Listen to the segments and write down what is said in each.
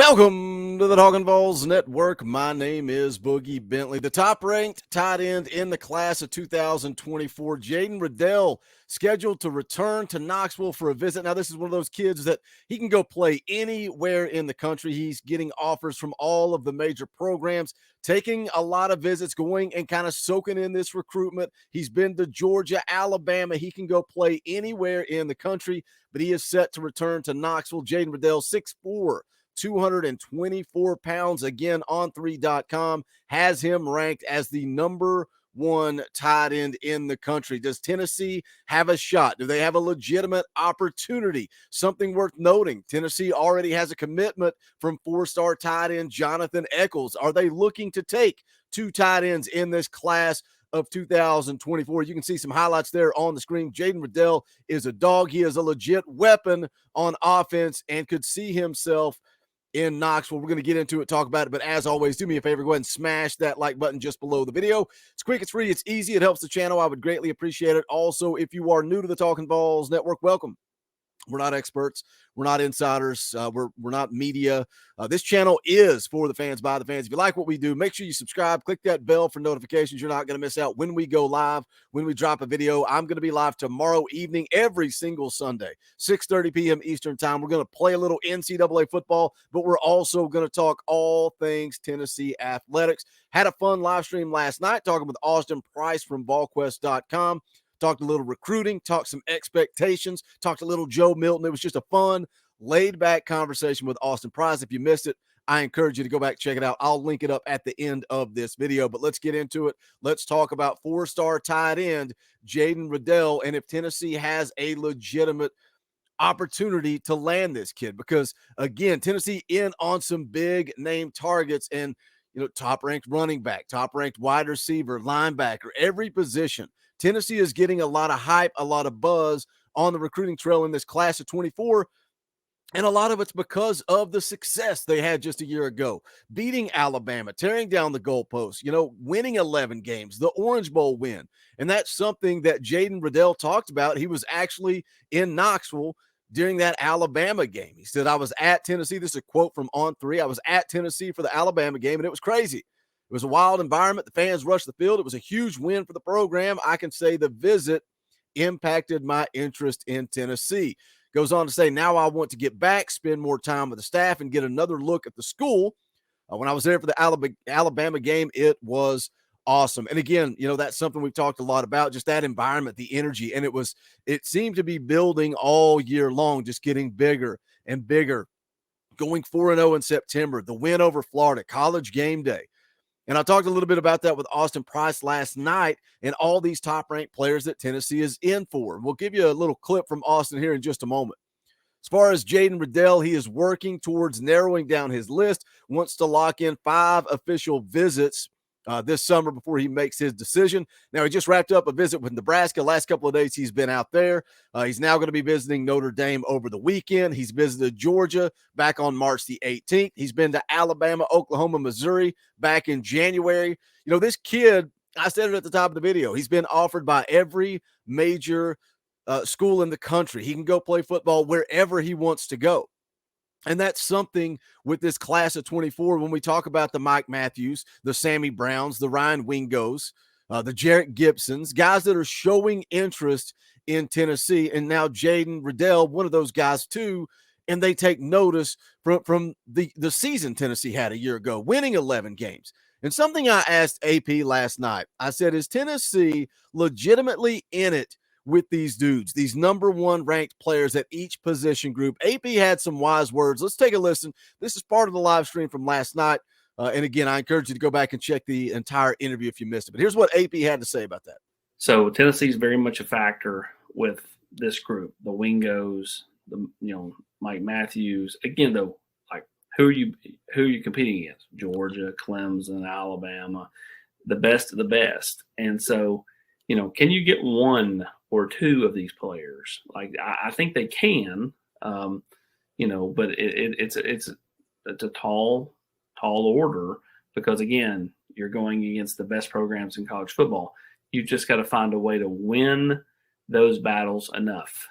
Welcome to the Talkin VAWLS Network. My name is Boogie Bentley. The top-ranked tight end in the class of 2024, Jaden Riddell, scheduled to return to Knoxville for a visit. Now, this is one of those kids that he can go play anywhere in the country. He's getting offers from all of the major programs, taking a lot of visits, going and kind of soaking in this recruitment. He's been to Georgia, Alabama. He can go play anywhere in the country, but he is set to return to Knoxville. Jaden Riddell, 6'4", 224 pounds, again on 3.com, has him ranked as the number one tight end in the country. Does Tennessee have a shot? Do they have a legitimate opportunity? Something worth noting, Tennessee already has a commitment from four-star tight end Jonathan Eccles. Are they looking to take two tight ends in this class of 2024? You can see some highlights there on the screen. Jaden Riddell is a dog. He is a legit weapon on offense and could see himself in Knoxville. We're going to get into it, talk about it, but as always, do me a favor, go ahead and smash that like button just below the video. It's quick, it's free, it's easy, it helps the channel. I would greatly appreciate it. Also, if you are new to the Talkin VAWLS Network, welcome. We're not experts. We're not insiders. We're not media. This channel is for the fans, by the fans. If you like what we do, make sure you subscribe. Click that bell for notifications. You're not going to miss out when we go live, when we drop a video. I'm going to be live tomorrow evening, every single Sunday, 6:30 p.m. Eastern time. We're going to play a little NCAA football, but we're also going to talk all things Tennessee athletics. Had a fun live stream last night talking with Austin Price from VAWLQuest.com. Talked a little recruiting, talked some expectations, talked a little Joe Milton. It was just a fun, laid-back conversation with Austin Price. If you missed it, I encourage you to go back and check it out. I'll link it up at the end of this video, but let's get into it. Let's talk about four-star tight end Jaden Riddell and if Tennessee has a legitimate opportunity to land this kid, because, again, Tennessee in on some big-name targets and, top-ranked running back, top-ranked wide receiver, linebacker, every position. Tennessee is getting a lot of hype, a lot of buzz on the recruiting trail in this class of 24, and a lot of it's because of the success they had just a year ago, beating Alabama, tearing down the goalposts, winning 11 games, the Orange Bowl win. And that's something that Jaden Riddell talked about. He was actually in Knoxville during that Alabama game. He said, I was at Tennessee. This is a quote from On3. I was at Tennessee for the Alabama game, and it was crazy. It was a wild environment. The fans rushed the field. It was a huge win for the program. I can say the visit impacted my interest in Tennessee. Goes on to say, now I want to get back, spend more time with the staff, and get another look at the school. When I was there for the Alabama game, it was awesome. And again, that's something we've talked a lot about, just that environment, the energy. And it seemed to be building all year long, just getting bigger and bigger. Going 4-0 in September, the win over Florida, college game day. And I talked a little bit about that with Austin Price last night and all these top-ranked players that Tennessee is in for. We'll give you a little clip from Austin here in just a moment. As far as Jaden Riddell, he is working towards narrowing down his list, wants to lock in 5 official visits this summer before he makes his decision. Now, he just wrapped up a visit with Nebraska. Last couple of days he's been out there. He's now going to be visiting Notre Dame over the weekend. He's visited Georgia back on March the 18th. He's been to Alabama, Oklahoma, Missouri back in January. This kid, I said it at the top of the video, he's been offered by every major school in the country. He can go play football wherever he wants to go. And that's something with this class of 24 when we talk about the Mike Matthews, the Sammy Browns, the Ryan Wingos, the Jarrett Gibsons, guys that are showing interest in Tennessee. And now Jaden Riddell, one of those guys too, and they take notice from the season Tennessee had a year ago, winning 11 games. And something I asked AP last night, I said, is Tennessee legitimately in it with these dudes, these number one ranked players at each position group? AP had some wise words. Let's take a listen. This is part of the live stream from last night. And again, I encourage you to go back and check the entire interview if you missed it. But here's what AP had to say about that. So Tennessee is very much a factor with this group, the Wingos, Mike Matthews. Again, though, like who are you competing against? Georgia, Clemson, Alabama, the best of the best. And so, can you get one or two of these players? Like I think they can, but it's a tall order, because again, you're going against the best programs in college football. You just got to find a way to win those battles enough,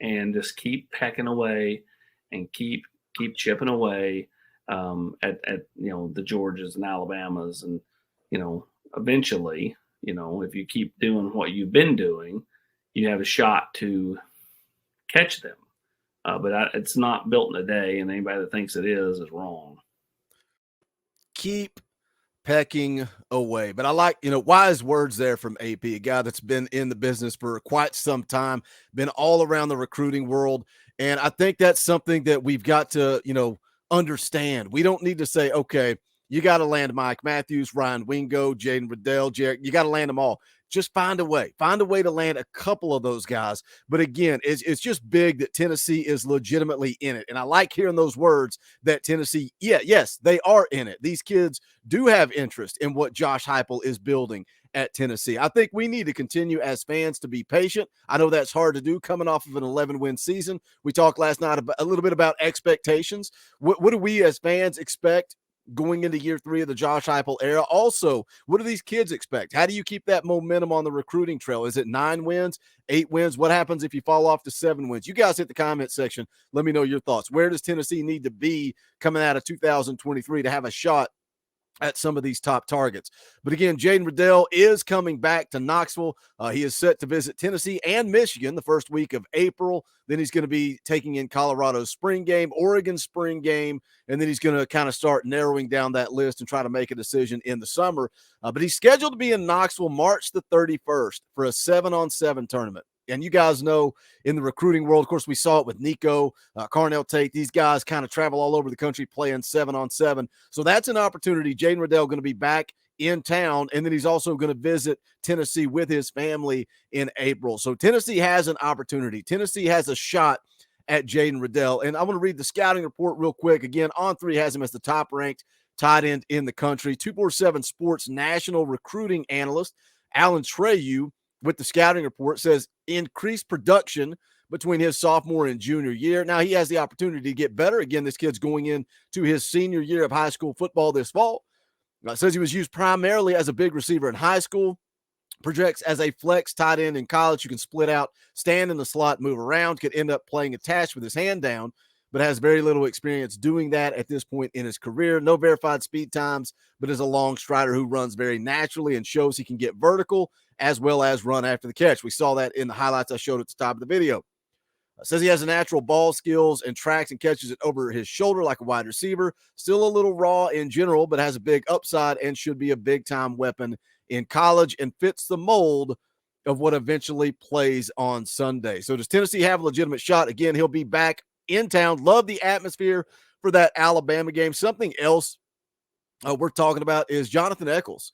and just keep pecking away and keep chipping away. at the Georgias and Alabamas, and eventually, if you keep doing what you've been doing, you have a shot to catch them. But it's not built in a day, and anybody that thinks it is wrong. Keep pecking away. But I like, wise words there from AP, a guy that's been in the business for quite some time, been all around the recruiting world. And I think that's something that we've got to, understand. We don't need to say, okay, you got to land Mike Matthews, Ryan Wingo, Jaden Riddell, Jared. You got to land them all. Just find a way to land a couple of those guys. But again, it's just big that Tennessee is legitimately in it. And I like hearing those words that Tennessee, yes, they are in it. These kids do have interest in what Josh Heupel is building at Tennessee. I think we need to continue as fans to be patient. I know that's hard to do coming off of an 11-win season. We talked last night a little bit about expectations. What do we as fans expect going into year 3 of the Josh Heupel era? Also, what do these kids expect? How do you keep that momentum on the recruiting trail? Is it 9 wins, 8 wins? What happens if you fall off to 7 wins? You guys hit the comment section. Let me know your thoughts. Where does Tennessee need to be coming out of 2023 to have a shot at some of these top targets? But again, Jaden Riddell is coming back to Knoxville. He is set to visit Tennessee and Michigan the first week of April. Then he's going to be taking in Colorado's spring game, Oregon's spring game, and then he's going to kind of start narrowing down that list and try to make a decision in the summer. But he's scheduled to be in Knoxville March the 31st for a 7-on-7 tournament. And you guys know in the recruiting world, of course, we saw it with Nico, Carnell Tate. These guys kind of travel all over the country playing 7-on-7. So that's an opportunity. Jaden Riddell going to be back in town, and then he's also going to visit Tennessee with his family in April. So Tennessee has an opportunity. Tennessee has a shot at Jaden Riddell. And I want to read the scouting report real quick. Again, On3 has him as the top-ranked tight end in the country. 247 Sports national recruiting analyst Alan Treyu with the scouting report says increased production between his sophomore and junior year. Now he has the opportunity to get better. Again, this kid's going into his senior year of high school football this fall. Says he was used primarily as a big receiver in high school. Projects as a flex tight end in college. You can split out, stand in the slot, move around, could end up playing attached with his hand down, but has very little experience doing that at this point in his career. No verified speed times, but is a long strider who runs very naturally and shows he can get vertical as well as run after the catch. We saw that in the highlights I showed at the top of the video. Says he has a natural ball skills and tracks and catches it over his shoulder like a wide receiver. Still a little raw in general, but has a big upside and should be a big-time weapon in college and fits the mold of what eventually plays on Sunday. So does Tennessee have a legitimate shot? Again, he'll be back in town. Love the atmosphere for that Alabama game. Something else we're talking about is Jonathan Eccles.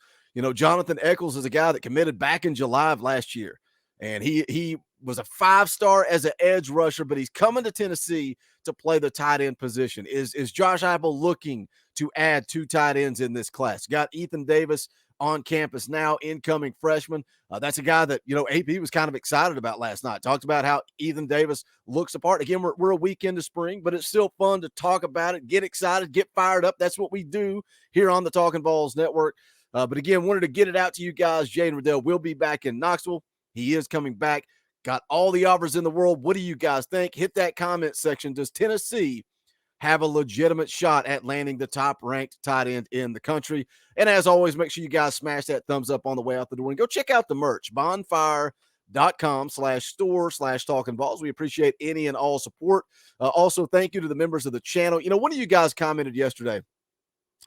Jonathan Eccles is a guy that committed back in July of last year, and he was a 5-star as an edge rusher, but he's coming to Tennessee to play the tight end position. Is Josh Heupel looking to add 2 tight ends in this class? Got Ethan Davis on campus now, incoming freshman. That's a guy that, AP was kind of excited about last night. Talked about how Ethan Davis looks apart. Again, we're a week into spring, but it's still fun to talk about it, get excited, get fired up. That's what we do here on the Talkin' VAWLS Network. But again, wanted to get it out to you guys. Jaden Riddell will be back in Knoxville. He is coming back. Got all the offers in the world. What do you guys think? Hit that comment section. Does Tennessee have a legitimate shot at landing the top-ranked tight end in the country? And as always, make sure you guys smash that thumbs up on the way out the door and go check out the merch, bonfire.com/store/talkinballs. We appreciate any and all support. Also, thank you to the members of the channel. One of you guys commented yesterday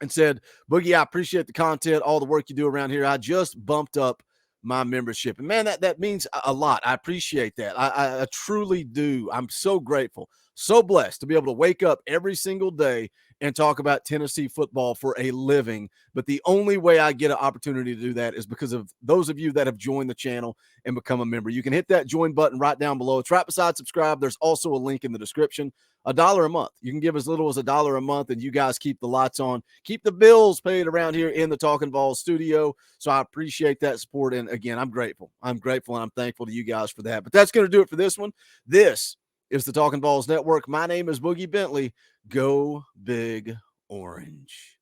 and said, Boogie, I appreciate the content, all the work you do around here. I just bumped up my membership. And man, that means a lot. I appreciate that. I truly do. I'm so grateful, so blessed to be able to wake up every single day and talk about Tennessee football for a living. But the only way I get an opportunity to do that is because of those of you that have joined the channel and become a member. You can hit that join button right down below. It's right beside subscribe. There's also a link in the description. $1 a month. You can give as little as $1 a month, and you guys keep the lights on, keep the bills paid around here in the Talkin' VAWLS studio. So I appreciate that support. And again, I'm grateful. I'm grateful and I'm thankful to you guys for that. But that's going to do it for this one. This is the Talkin' VAWLS Network. My name is Boogie Bentley. Go Big Orange.